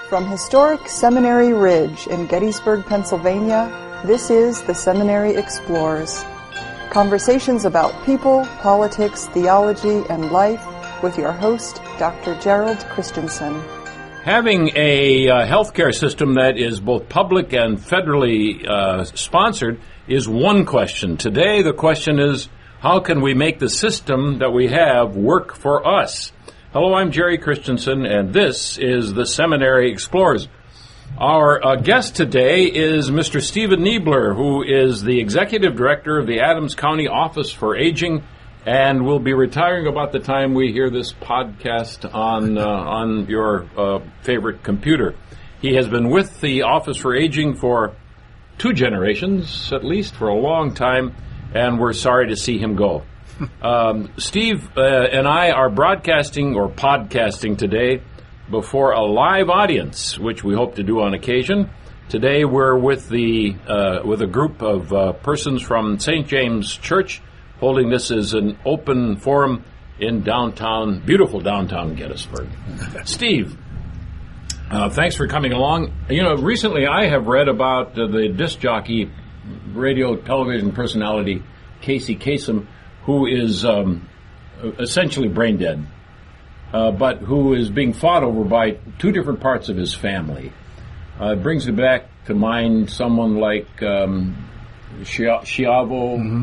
From historic Seminary Ridge in Gettysburg, Pennsylvania, this is The Seminary Explores. Conversations about people, politics, theology, and life with your host, Dr. Gerald Christensen. Having a healthcare system that is both public and federally sponsored is one question. Today, the question is, how can we make the system that we have work for us? Hello, I'm Jerry Christensen, and this is the Seminary Explorers. Our guest today is Mr. Stephen Niebler, who is the Executive Director of the Adams County Office for Aging, and will be retiring about the time we hear this podcast on your favorite computer. He has been with the Office for Aging for 2 generations, at least, for a long time, and we're sorry to see him go. Steve and I are broadcasting or podcasting today before a live audience, which we hope to do on occasion. Today we're with a group of persons from St. James Church, holding this as an open forum in beautiful downtown Gettysburg. Steve, thanks for coming along. You know, recently I have read about the disc jockey, radio, television personality Casey Kasem, who is essentially brain dead, but who is being fought over by 2 different parts of his family. It brings me back to mind someone like Schiavo,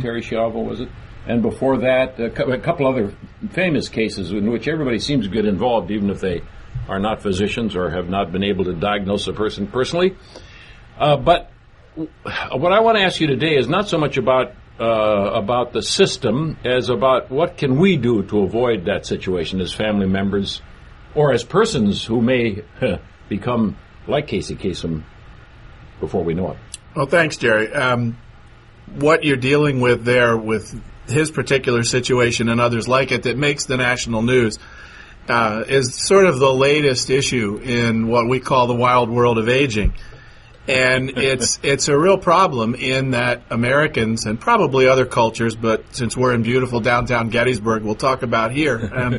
Terry Schiavo, was it? And before that, a couple other famous cases in which everybody seems to get involved, even if they are not physicians or have not been able to diagnose a person personally. But what I want to ask you today is not so much about the system as about what can we do to avoid that situation as family members or as persons who may become like Casey Kasem before we know it. Well, thanks, Jerry. What you're dealing with there with his particular situation and others like it that makes the national news is sort of the latest issue in what we call the wild world of aging. And it's a real problem in that Americans, and probably other cultures, but since we're in beautiful downtown Gettysburg, we'll talk about here,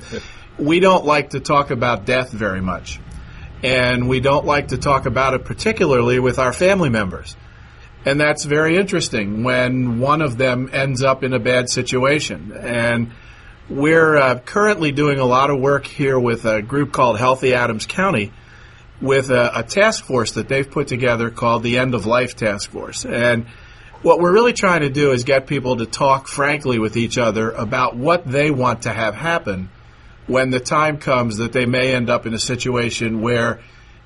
we don't like to talk about death very much. And we don't like to talk about it particularly with our family members. And that's very interesting when one of them ends up in a bad situation. And we're currently doing a lot of work here with a group called Healthy Adams County, with a task force that they've put together called the End of Life Task Force. And what we're really trying to do is get people to talk frankly with each other about what they want to have happen when the time comes that they may end up in a situation where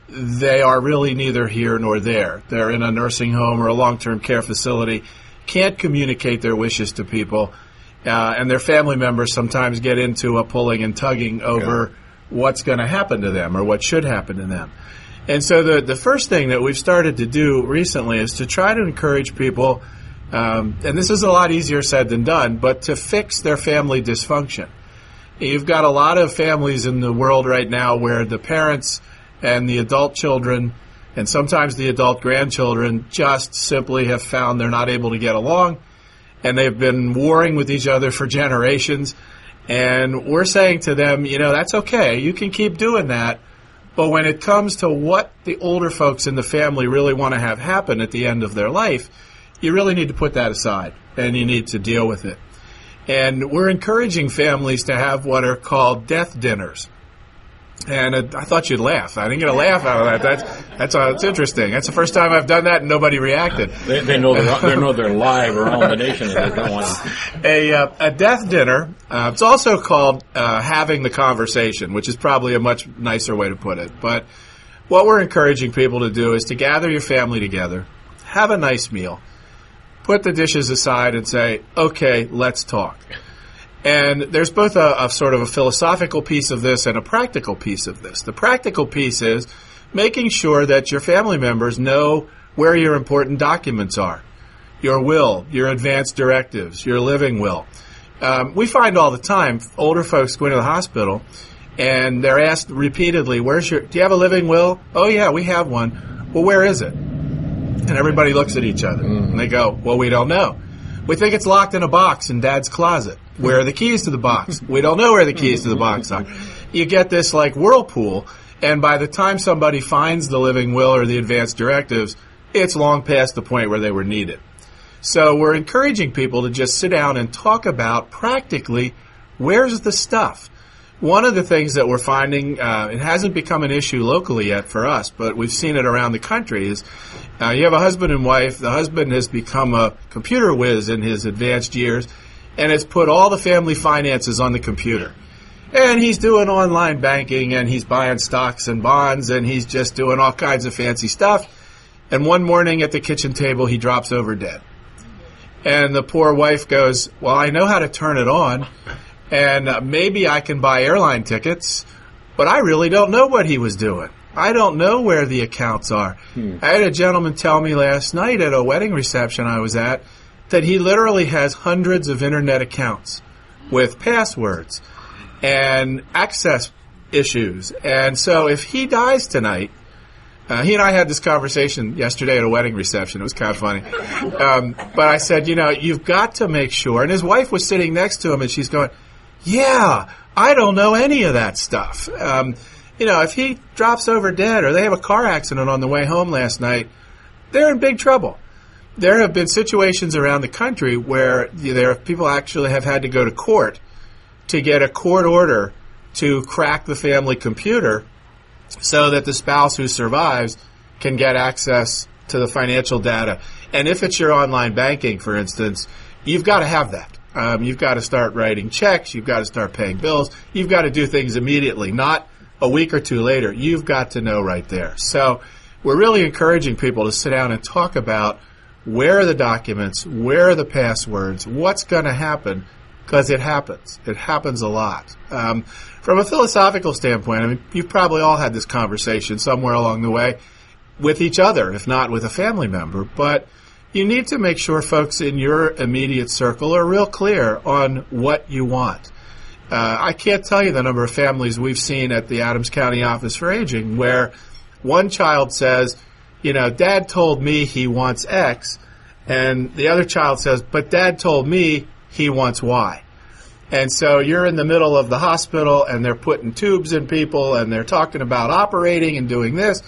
they are really neither here nor there. They're in a nursing home or a long-term care facility, can't communicate their wishes to people, and their family members sometimes get into a pulling and tugging over what's going to happen to them or what should happen to them. And so the first thing that we've started to do recently is to try to encourage people, and this is a lot easier said than done, but to fix their family dysfunction. You've got a lot of families in the world right now where the parents and the adult children and sometimes the adult grandchildren just simply have found they're not able to get along, and they've been warring with each other for generations. And we're saying to them, you know, that's okay. You can keep doing that. But when it comes to what the older folks in the family really want to have happen at the end of their life, you really need to put that aside, and you need to deal with it. And we're encouraging families to have what are called death dinners. And I thought you'd laugh. I didn't get a laugh out of that. That's interesting. That's the first time I've done that and nobody reacted. They know they're live around the nation. And they don't want a death dinner. It's also called having the conversation, which is probably a much nicer way to put it. But what we're encouraging people to do is to gather your family together, have a nice meal, put the dishes aside, and say, "Okay, let's talk." And there's both a sort of a philosophical piece of this and a practical piece of this. The practical piece is making sure that your family members know where your important documents are. Your will, your advance directives, your living will. We find all the time older folks go into the hospital and they're asked repeatedly, do you have a living will? Oh yeah, we have one. Well, where is it? And everybody looks at each other and they go, well, we don't know. We think it's locked in a box in Dad's closet. Where are the keys to the box? We don't know where the keys to the box are. you get this like whirlpool, and by the time somebody finds the living will or the advance directives, it's long past the point where they were needed. So we're encouraging people to just sit down and talk about practically where's the stuff. One of the things that we're finding, it hasn't become an issue locally yet for us, but we've seen it around the country, is you have a husband and wife. The husband has become a computer whiz in his advanced years and has put all the family finances on the computer. And he's doing online banking, and he's buying stocks and bonds, and he's just doing all kinds of fancy stuff. And one morning at the kitchen table, he drops over dead. And the poor wife goes, well, I know how to turn it on, and maybe I can buy airline tickets, but I really don't know what he was doing. I don't know where the accounts are. I had a gentleman tell me last night at a wedding reception I was at that he literally has hundreds of internet accounts with passwords and access issues. And so if he dies tonight, he and I had this conversation yesterday at a wedding reception. It was kind of funny. But I said, you've got to make sure. And his wife was sitting next to him, and she's going, yeah, I don't know any of that stuff. If he drops over dead or they have a car accident on the way home last night, they're in big trouble. There have been situations around the country where people actually have had to go to court to get a court order to crack the family computer so that the spouse who survives can get access to the financial data. And if it's your online banking, for instance, you've got to have that. You've got to start writing checks. You've got to start paying bills. You've got to do things immediately, not a week or two later. You've got to know right there. So we're really encouraging people to sit down and talk about where are the documents, where are the passwords, what's going to happen, because it happens. It happens a lot. From a philosophical standpoint, you've probably all had this conversation somewhere along the way with each other, if not with a family member, but you need to make sure folks in your immediate circle are real clear on what you want. I can't tell you the number of families we've seen at the Adams County Office for Aging where one child says, Dad told me he wants X, and the other child says, but Dad told me he wants Y. And so you're in the middle of the hospital, and they're putting tubes in people, and they're talking about operating and doing this,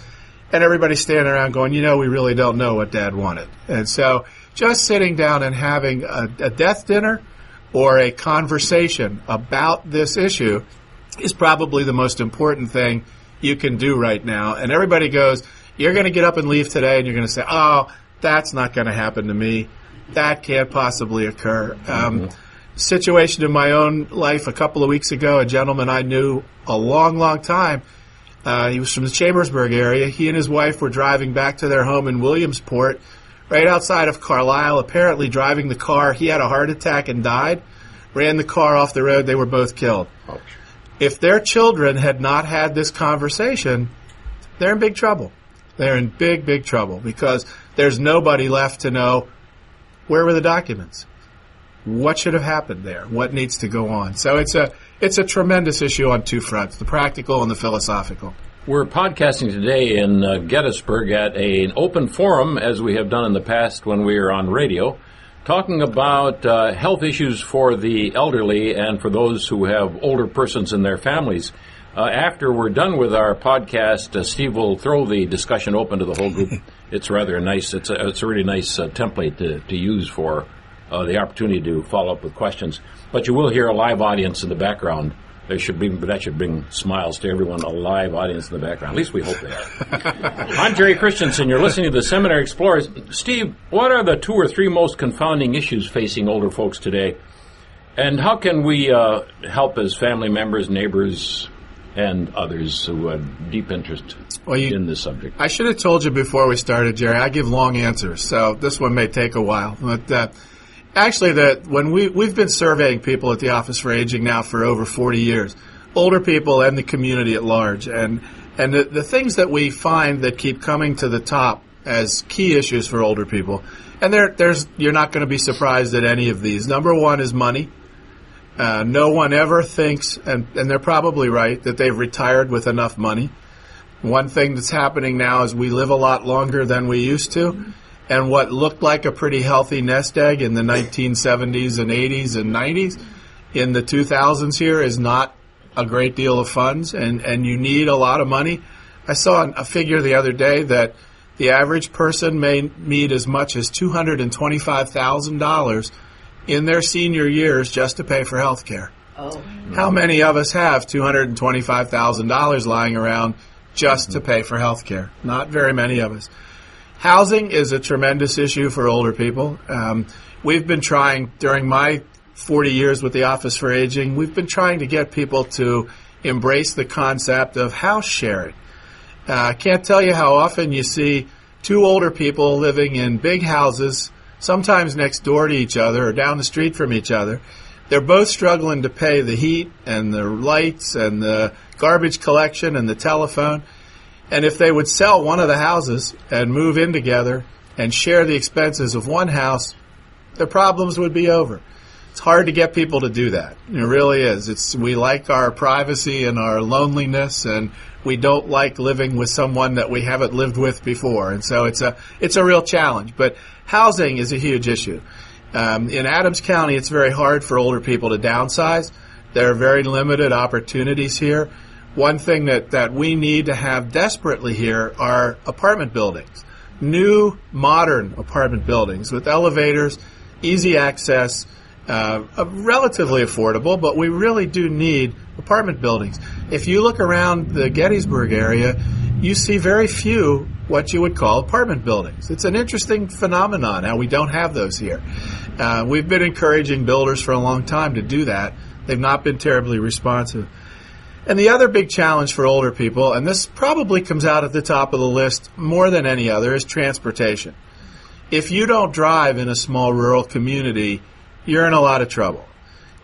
and everybody's standing around going, we really don't know what Dad wanted. And so just sitting down and having a death dinner or a conversation about this issue is probably the most important thing you can do right now. And everybody goes, you're going to get up and leave today, and you're going to say, oh, that's not going to happen to me. That can't possibly occur. Situation in my own life a couple of weeks ago, a gentleman I knew a long, long time, he was from the Chambersburg area. He and his wife were driving back to their home in Williamsport, right outside of Carlisle, apparently driving the car. He had a heart attack and died, ran the car off the road. They were both killed. Ouch. If their children had not had this conversation, they're in big trouble. They're in big, big trouble because there's nobody left to know where were the documents. What should have happened there? What needs to go on? So it's a tremendous issue on two fronts, the practical and the philosophical. We're podcasting today in Gettysburg at an open forum, as we have done in the past when we were on radio, talking about health issues for the elderly and for those who have older persons in their families. After we're done with our podcast, Steve will throw the discussion open to the whole group. It's rather nice. It's a really nice template to use for the opportunity to follow up with questions. But you will hear a live audience in the background. That should bring smiles to everyone, a live audience in the background. At least we hope they are. I'm Jerry Christensen. You're listening to the Seminary Explorers. Steve, what are the 2 or 3 most confounding issues facing older folks today? And how can we help as family members, neighbors, and others who have deep interest in this subject? I should have told you before we started, Jerry. I give long answers, so this one may take a while. But actually, when we've been surveying people at the Office for Aging now for over 40 years, older people and the community at large, and the things that we find that keep coming to the top as key issues for older people, and you're not going to be surprised at any of these. Number one is money. No one ever thinks, and they're probably right, that they've retired with enough money. One thing that's happening now is we live a lot longer than we used to. And what looked like a pretty healthy nest egg in the 1970s and 80s and 90s in the 2000s here is not a great deal of funds and you need a lot of money. I saw a figure the other day that the average person may need as much as $225,000 in their senior years just to pay for health care. Oh. How many of us have $225,000 lying around just to pay for health care? Not very many of us. Housing is a tremendous issue for older people. We've been trying, during my 40 years with the Office for Aging, we've been trying to get people to embrace the concept of house sharing. I can't tell you how often you see two older people living in big houses, sometimes next door to each other or down the street from each other. They're both struggling to pay the heat and the lights and the garbage collection and the telephone. And if they would sell one of the houses and move in together and share the expenses of one house, their problems would be over. It's hard to get people to do that. It really is. We like our privacy and our loneliness, and we don't like living with someone that we haven't lived with before. And so it's a real challenge. But housing is a huge issue. In Adams County, it's very hard for older people to downsize. There are very limited opportunities here. One thing that we need to have desperately here are apartment buildings. New, modern apartment buildings with elevators, easy access, relatively affordable, but we really do need apartment buildings. If you look around the Gettysburg area, you see very few what you would call apartment buildings. It's an interesting phenomenon how we don't have those here. We've been encouraging builders for a long time to do that. They've not been terribly responsive. And the other big challenge for older people, and this probably comes out at the top of the list more than any other, is transportation. If you don't drive in a small rural community, you're in a lot of trouble.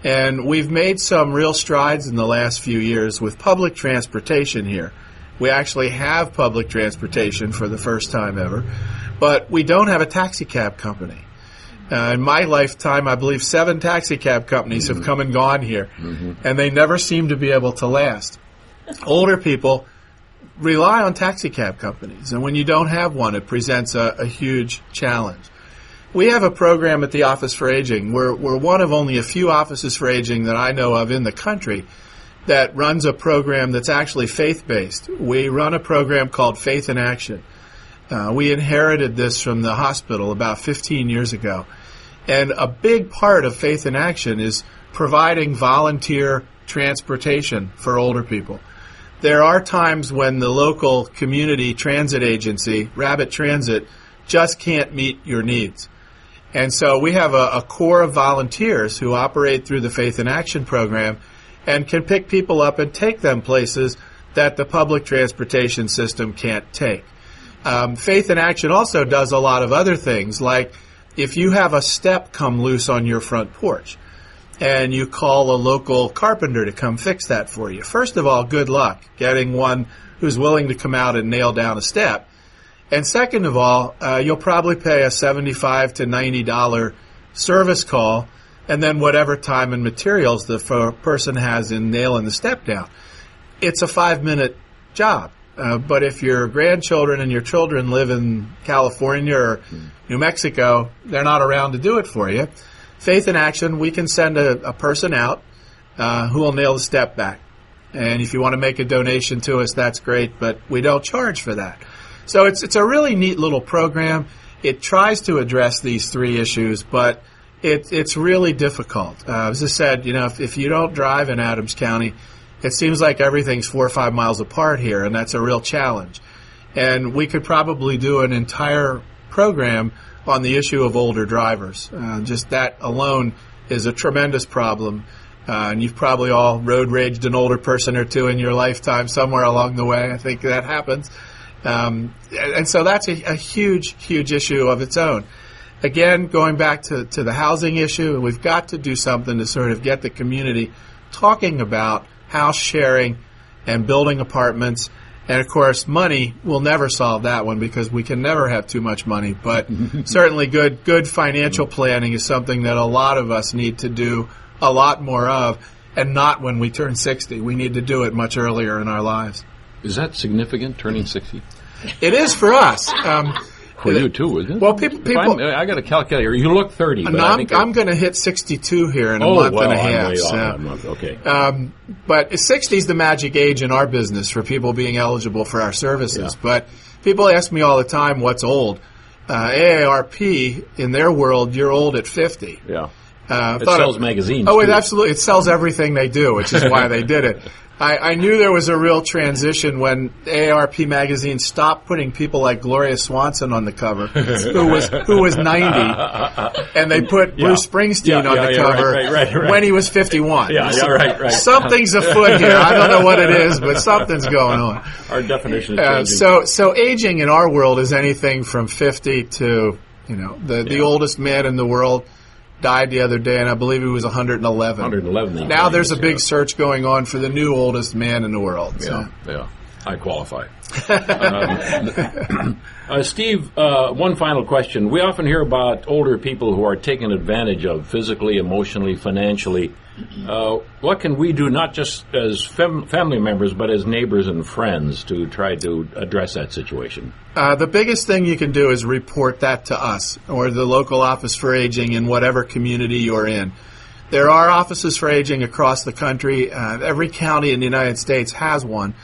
And we've made some real strides in the last few years with public transportation here. We actually have public transportation for the first time ever, but we don't have a taxi cab company. In my lifetime, I believe 7 taxi cab companies have come and gone here, and they never seem to be able to last. Older people rely on taxi cab companies, and when you don't have one, it presents a huge challenge. We have a program at the Office for Aging. We're one of only a few offices for aging that I know of in the country that runs a program that's actually faith-based. We run a program called Faith in Action. We inherited this from the hospital about 15 years ago. And a big part of Faith in Action is providing volunteer transportation for older people. There are times when the local community transit agency, Rabbit Transit, just can't meet your needs. And so we have a core of volunteers who operate through the Faith in Action program and can pick people up and take them places that the public transportation system can't take. Faith in Action also does a lot of other things, like if you have a step come loose on your front porch and you call a local carpenter to come fix that for you. First of all, good luck getting one who's willing to come out and nail down a step. And second of all, you'll probably pay a $75 to $90 service call and then whatever time and materials the person has in nailing the step down. It's a 5-minute job. But if your grandchildren and your children live in California or New Mexico, they're not around to do it for you. Faith in Action, we can send a person out who will nail the step back. And if you want to make a donation to us, that's great, but we don't charge for that. So it's a really neat little program. It tries to address these 3 issues, but it's really difficult. As I said, if you don't drive in Adams County, it seems like everything's 4 or 5 miles apart here, and that's a real challenge. And we could probably do an entire program on the issue of older drivers. Just that alone is a tremendous problem. And you've probably all road raged an older person or two in your lifetime somewhere along the way. I think that happens. And so that's a huge, huge issue of its own. Again, going back to the housing issue, we've got to do something to sort of get the community talking about house sharing and building apartments. And, of course, money will never solve that one because we can never have too much money. But certainly good financial planning is something that a lot of us need to do a lot more of, and not when we turn 60. We need to do it much earlier in our lives. Is that significant, turning 60? It is for us. for you too, isn't it? Well, people I got a calculator. You look 30. But I'm going to hit 62 here in a month and a half. I'm way off that month. Okay. But 60 is the magic age in our business for people being eligible for our services. Yeah. But people ask me all the time, what's old? AARP, in their world, you're old at 50. Yeah. It sells magazines. Oh, too. absolutely. It sells everything they do, which is why they did it. I knew there was a real transition when AARP magazine stopped putting people like Gloria Swanson on the cover, who was 90, and they put Bruce Springsteen on the cover right. when he was 51. Right. Something's afoot here. I don't know what it is, but something's going on. Our definition is changing. So aging in our world is anything from 50 to, the oldest man in the world died the other day, and I believe he was 111. 111. Now there's a big search going on for the new oldest man in the world. Yeah. I qualify. Steve, one final question. We often hear about older people who are taken advantage of physically, emotionally, financially. What can we do, not just as family members, but as neighbors and friends, to try to address that situation? The biggest thing you can do is report that to us or the local office for aging in whatever community you're in. There are offices for aging across the country. Every county in the United States has one.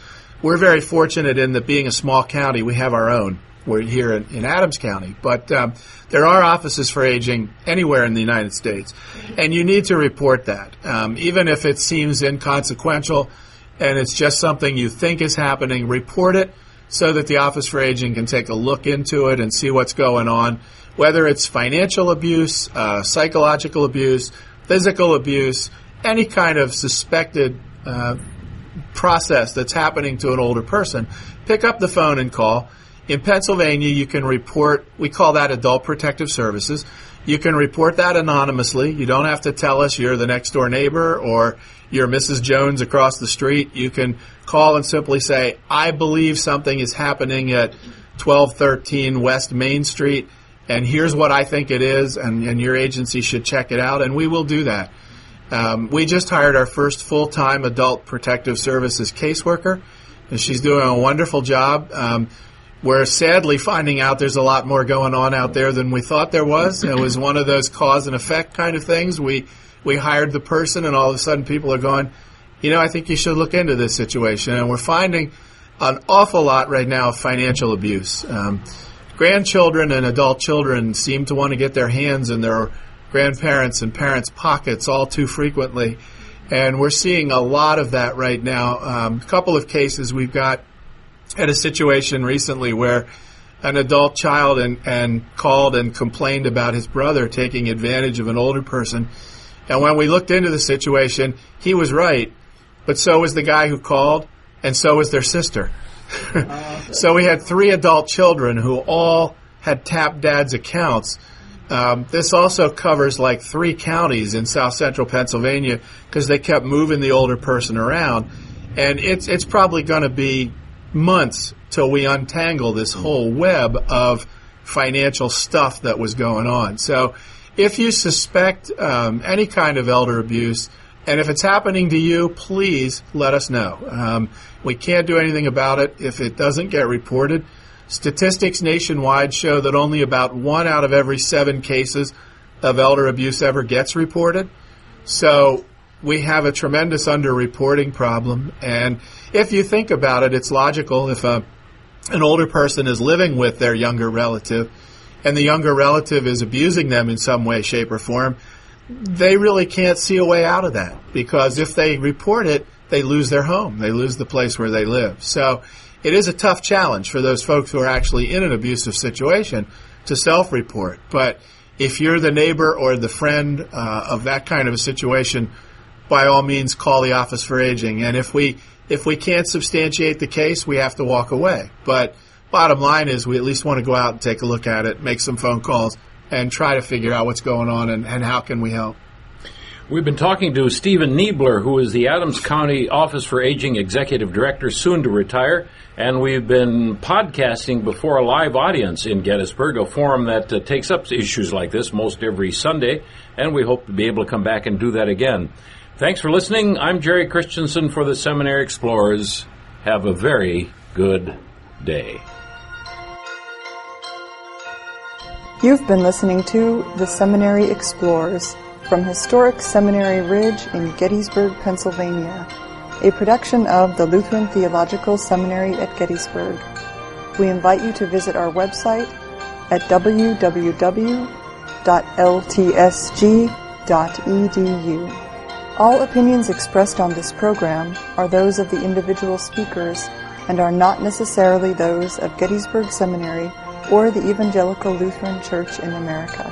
We're very fortunate in that being a small county, we have our own. We're here in Adams County. But there are offices for aging anywhere in the United States. And you need to report that. Even if it seems inconsequential and it's just something you think is happening, report it so that the Office for Aging can take a look into it and see what's going on. Whether it's financial abuse, psychological abuse, physical abuse, any kind of suspected process that's happening to an older person, pick up the phone and call. In Pennsylvania, you can report, we call that Adult Protective Services. You can report that anonymously. You don't have to tell us you're the next door neighbor or you're Mrs. Jones across the street. You can call and simply say, I believe something is happening at 1213 West Main Street, and here's what I think it is, and your agency should check it out, and we will do that. We just hired our first full-time Adult Protective Services caseworker, and she's doing a wonderful job. We're sadly finding out there's a lot more going on out there than we thought there was. It was one of those cause and effect kind of things. We hired the person, and all of a sudden people are going, I think you should look into this situation. And we're finding an awful lot right now of financial abuse. Grandchildren and adult children seem to want to get their hands in their grandparents' and parents' pockets all too frequently. And we're seeing a lot of that right now. A couple of cases we've got. Had a situation recently where an adult child and called and complained about his brother taking advantage of an older person. And when we looked into the situation, he was right, but so was the guy who called, and so was their sister. So we had 3 adult children who all had tapped dad's accounts. This also covers like 3 counties in south central Pennsylvania because they kept moving the older person around. And it's probably going to be months till we untangle this whole web of financial stuff that was going on. So if you suspect any kind of elder abuse, and if it's happening to you, please let us know. We can't do anything about it if it doesn't get reported. Statistics nationwide show that only about 1 out of every 7 cases of elder abuse ever gets reported. So we have a tremendous underreporting problem. And if you think about it, it's logical. If an older person is living with their younger relative and the younger relative is abusing them in some way, shape, or form, they really can't see a way out of that, because if they report it, they lose their home. They lose the place where they live. So it is a tough challenge for those folks who are actually in an abusive situation to self-report. But if you're the neighbor or the friend of that kind of a situation, by all means, call the Office for Aging. And if we can't substantiate the case, we have to walk away. But bottom line is we at least want to go out and take a look at it, make some phone calls, and try to figure out what's going on and how can we help. We've been talking to Stephen Niebler, who is the Adams County Office for Aging Executive Director, soon to retire, and we've been podcasting before a live audience in Gettysburg, a forum that takes up issues like this most every Sunday, and we hope to be able to come back and do that again. Thanks for listening. I'm Jerry Christensen for the Seminary Explorers. Have a very good day. You've been listening to The Seminary Explores from historic Seminary Ridge in Gettysburg, Pennsylvania, a production of the Lutheran Theological Seminary at Gettysburg. We invite you to visit our website at www.ltsg.edu. All opinions expressed on this program are those of the individual speakers and are not necessarily those of Gettysburg Seminary or the Evangelical Lutheran Church in America.